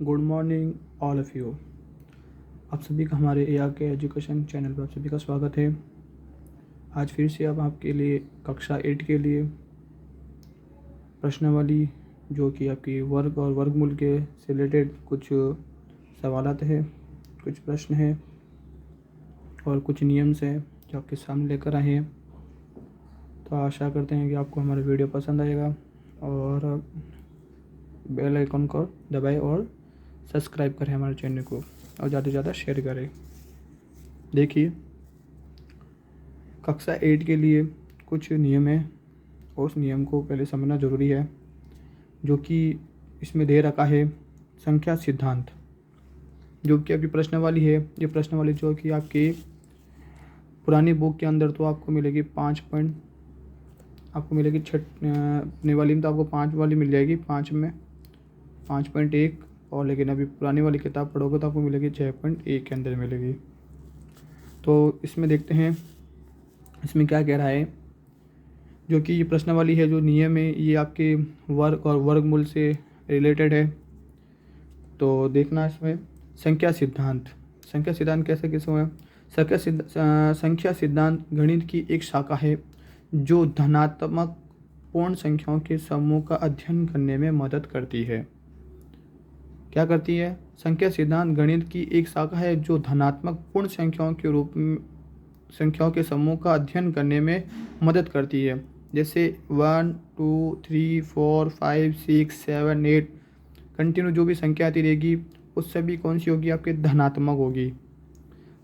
Good morning all of you. आप सभी का हमारे के एजुकेशन चैनल पर आप सभी का स्वागत है। आज फिर से अब आपके लिए कक्षा 8 के लिए प्रश्नावली जो कि आपकी वर्ग और वर्गमूल के से रिलेटेड कुछ सवालात है, कुछ प्रश्न है और कुछ नियम्स हैं जो आपके सामने लेकर आए हैं। तो आशा करते हैं कि आपको हमारा वीडियो पसंद आएगा और बेल आइकन को दबाएं और सब्सक्राइब करें हमारे चैनल को और ज़्यादा से ज़्यादा शेयर करें। देखिए, कक्षा 8 के लिए कुछ नियम है और उस नियम को पहले समझना ज़रूरी है, जो कि इसमें दे रखा है संख्या सिद्धांत, जो कि आपकी प्रश्नावली है। ये प्रश्नावली जो कि आपकी पुरानी बुक के अंदर तो आपको मिलेगी 5 पॉइंट, आपको मिलेगी छठने वाली में तो आपको 5 वाली मिल जाएगी, 5 में 5.1, और लेकिन अभी पुरानी वाली किताब पढ़ोगे तो आपको मिलेगी 6.1 के अंदर मिलेगी। तो इसमें देखते हैं इसमें क्या कह रहा है। जो कि ये प्रश्नावली है, जो नियम है, ये आपके वर्ग और वर्गमूल से रिलेटेड है। तो देखना इसमें संख्या सिद्धांत कैसे है। संख्या सिद्धांत गणित की एक शाखा है जो धनात्मक पूर्ण संख्याओं के समूह का अध्ययन करने में मदद करती है। क्या करती है? संख्या सिद्धांत गणित की एक शाखा है जो धनात्मक पूर्ण संख्याओं के रूप में संख्याओं के समूह का अध्ययन करने में मदद करती है। जैसे 1 2 3 4 5 6 7 8 कंटिन्यू जो भी संख्या आती रहेगी उस सभी कौन सी होगी? आपके धनात्मक होगी।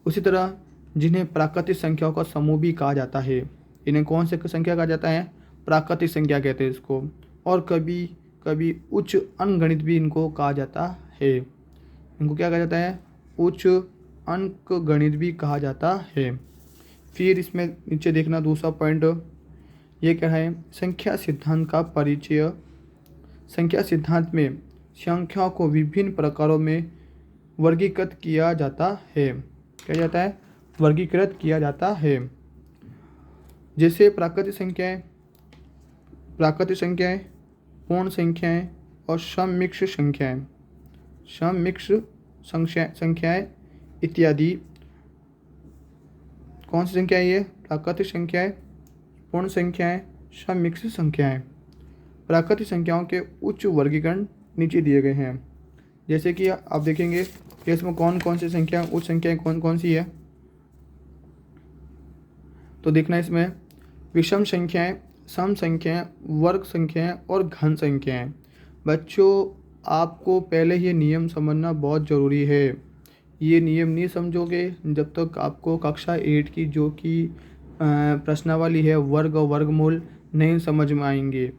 उसी तरह जिन्हें प्राकृतिक संख्याओं का समूह भी कहा जाता है, इन्हें कौन से संख्या कहा जाता है? प्राकृतिक संख्या कहते हैं इसको। और कभी कभी उच्च अंकगणित भी इनको कहा जाता है। इनको क्या कहा जाता है? उच्च अंकगणित भी कहा जाता है। फिर इसमें नीचे देखना दूसरा पॉइंट, ये क्या है? संख्या सिद्धांत का परिचय। संख्या सिद्धांत में संख्याओं को विभिन्न प्रकारों में वर्गीकृत किया जाता है। क्या जाता है? वर्गीकृत किया जाता है। जैसे प्राकृतिक संख्याएं, पूर्ण संख्याएं और सम्मिश्र संख्याएं इत्यादि। कौन सी संख्या है ये? प्राकृतिक संख्याएं, पूर्ण संख्याएं, सम्मिश्र संख्याएं। प्राकृतिक संख्याओं के उच्च वर्गीकरण नीचे दिए गए हैं। जैसे कि आप देखेंगे कि इसमें कौन कौन सी संख्या उच्च संख्याएं कौन कौन सी है। तो देखना इसमें विषम संख्याएं, सम संख्याएं, वर्ग संख्याएं और घन संख्याएं। बच्चों, आपको पहले ये नियम समझना बहुत ज़रूरी है। ये नियम नहीं समझोगे जब तक आपको कक्षा 8 की जो कि प्रश्नावली है वर्ग और वर्गमूल नहीं समझ में आएंगे।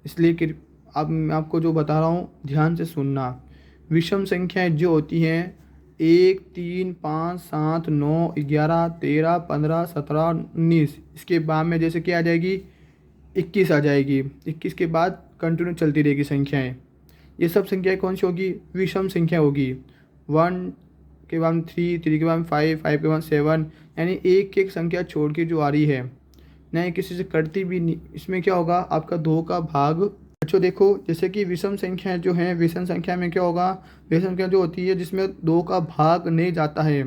इसलिए कि अब मैं आपको जो बता रहा हूँ ध्यान से सुनना। विषम संख्याएं जो होती हैं 1 3 5 7 9 11 13 15 17 19, इसके बाद में जैसे क्या आ जाएगी? 21 आ जाएगी। 21 के बाद कंटिन्यू चलती रहेगी संख्याएं। ये सब संख्याएं कौन सी होगी? विषम संख्या होगी। 1 के बाद 3, 3 के बाद 5, 5 के बाद 7, यानी एक एक संख्या छोड़ के जो आ रही है, नहीं किसी से कटती भी नहीं। इसमें क्या होगा? आपका 2 का भाग। बच्चों देखो, जैसे कि विषम संख्या जो हैं, विषम संख्या में क्या होगा? विषम संख्या जो होती है जिसमें 2 का भाग नहीं जाता है,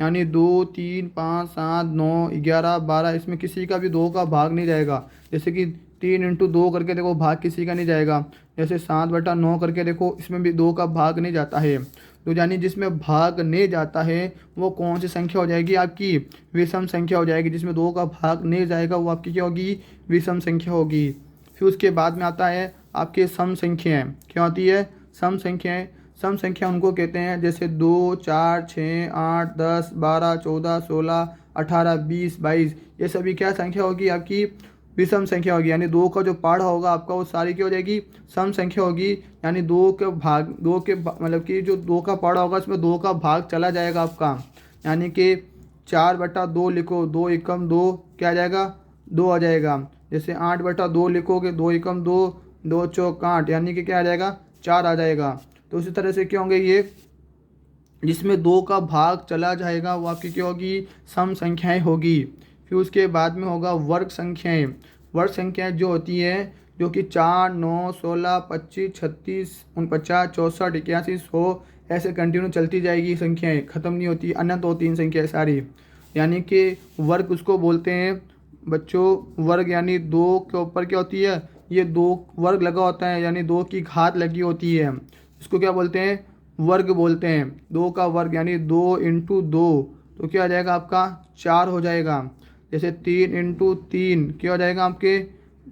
यानी 2 3 5 7 9 11 12, इसमें किसी का भी 2 का भाग नहीं जाएगा। जैसे कि 3 × 2 करके देखो, भाग किसी का नहीं जाएगा। जैसे 7/9 करके देखो, इसमें भी 2 का भाग नहीं जाता है। तो यानी जिसमें भाग नहीं जाता है वो कौन सी संख्या हो जाएगी? आपकी विषम संख्या हो जाएगी। जिसमें 2 का भाग नहीं जाएगा वो आपकी क्या होगी? विषम संख्या होगी। फिर उसके बाद में आता है आपके सम संख्याएँ। क्या होती है? सम संख्या उनको कहते हैं जैसे 2 4 6 8 10 12 14 16 18 20 22, ये सभी क्या संख्या होगी? आपकी विषम संख्या होगी। यानी 2 का जो पाढ़ा होगा आपका वो सारी क्या हो जाएगी? सम संख्या होगी। यानी 2 के मतलब कि जो 2 का पाढ़ा होगा उसमें 2 का भाग चला जाएगा आपका। यानी कि 4/2 लिखो, 2 एकम 2 क्या आ जाएगा? 2 आ जाएगा। जैसे 8/2 लिखोगे, 2 एकम 2, 2 चौक 8, यानी कि क्या आ जाएगा? 4 आ जाएगा। तो उसी तरह से क्या होंगे ये? जिसमें 2 का भाग चला जाएगा वो आपकी क्या होगी? सम संख्याएं होगी। फिर उसके बाद में होगा वर्ग संख्याएं। वर्ग संख्याएं जो होती हैं जो कि 4, 9, 16, 25, 36, 49, 64, 81, 100 ऐसे कंटिन्यू चलती जाएगी। संख्याएं ख़त्म नहीं होती, अनंत होती इन संख्याएं सारी। यानी कि वर्ग उसको बोलते हैं बच्चों। वर्ग यानी दो के ऊपर क्या होती है, ये दो वर्ग लगा होता है, यानी दो की घात लगी होती है। इसको क्या बोलते हैं, वर्ग बोलते हैं। दो का वर्ग यानी 2 इंटू 2, तो क्या हो जाएगा आपका 4 हो जाएगा। जैसे 3 इंटू 3 क्या हो जाएगा आपके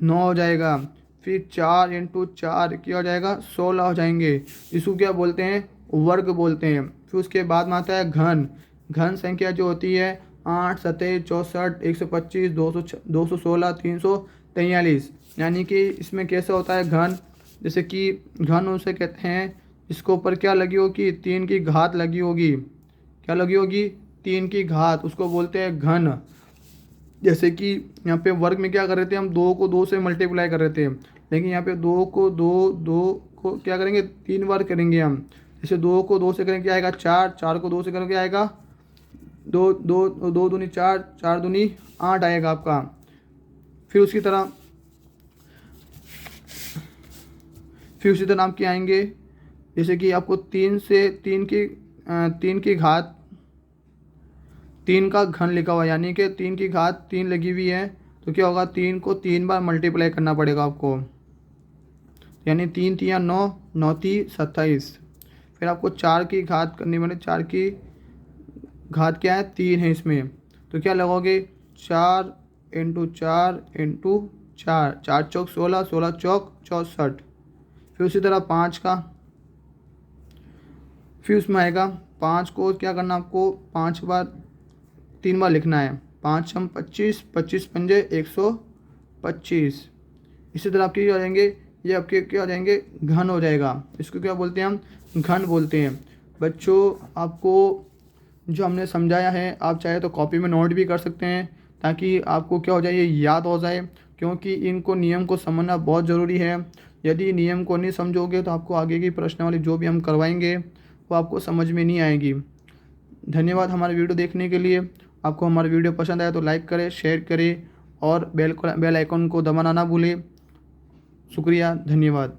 9 हो जाएगा। फिर 4 इंटू 4 क्या हो जाएगा 16 हो जाएंगे। इसको क्या बोलते हैं, वर्ग बोलते हैं। फिर उसके बाद में आता है घन। घन संख्या जो होती है 8, 27, 64, 125, 216, 343। यानी कि इसमें कैसा होता है घन, जैसे कि घन उसे कहते हैं इसके ऊपर क्या लगी होगी, 3 की घात लगी होगी। क्या लगी होगी, 3 की घात, उसको बोलते हैं घन। जैसे कि यहाँ पे वर्ग में क्या कर रहे थे हम, 2 को 2 से मल्टीप्लाई कर रहे थे, लेकिन यहाँ पे 2 को 2 को क्या करेंगे 3 बार करेंगे हम। जैसे 2 को 2 से करेंगे क्या आएगा 4, 4 को 2 से करेंगे क्या आएगा 2, 2, 2 दूनी 4, 4 दूनी 8 आएगा आपका। फिर उसी तरह आपके आएंगे, जैसे कि आपको 3 से 3 की घात 3 का घन लिखा हुआ है, यानी कि 3 की घात 3 लगी हुई है, तो क्या होगा 3 को 3 बार मल्टीप्लाई करना पड़ेगा आपको। यानी 3 3 9, 9 3 27। फिर आपको 4 की घात करनी पड़ेगी। 4 की घात क्या है 3 है इसमें, तो क्या लगाओगे 4 इंटू 4 इंटू 4, 4 चौक 16, 16 चौक 64। फिर उसी तरह 5 का, फिर उसमें आएगा 5 को क्या करना आपको 5 बार 3 बार लिखना है। 5 हम 25, 25 पंजे 125। इसी तरह आपके क्या हो जाएंगे, ये आपके क्या हो जाएंगे घन हो जाएगा। इसको क्या बोलते हैं हम, घन बोलते हैं। बच्चों आपको जो हमने समझाया है आप चाहे तो कॉपी में नोट भी कर सकते हैं, ताकि आपको क्या हो जाए ये याद हो जाए, क्योंकि इनको नियम को समझना बहुत ज़रूरी है। यदि नियम को नहीं समझोगे तो आपको आगे की प्रश्नावली जो भी हम करवाएंगे वो आपको समझ में नहीं आएगी। धन्यवाद हमारे वीडियो देखने के लिए। आपको हमारा वीडियो पसंद आया तो लाइक करें, शेयर करें और बेल आइकन को दबाना ना भूलें। शुक्रिया, धन्यवाद।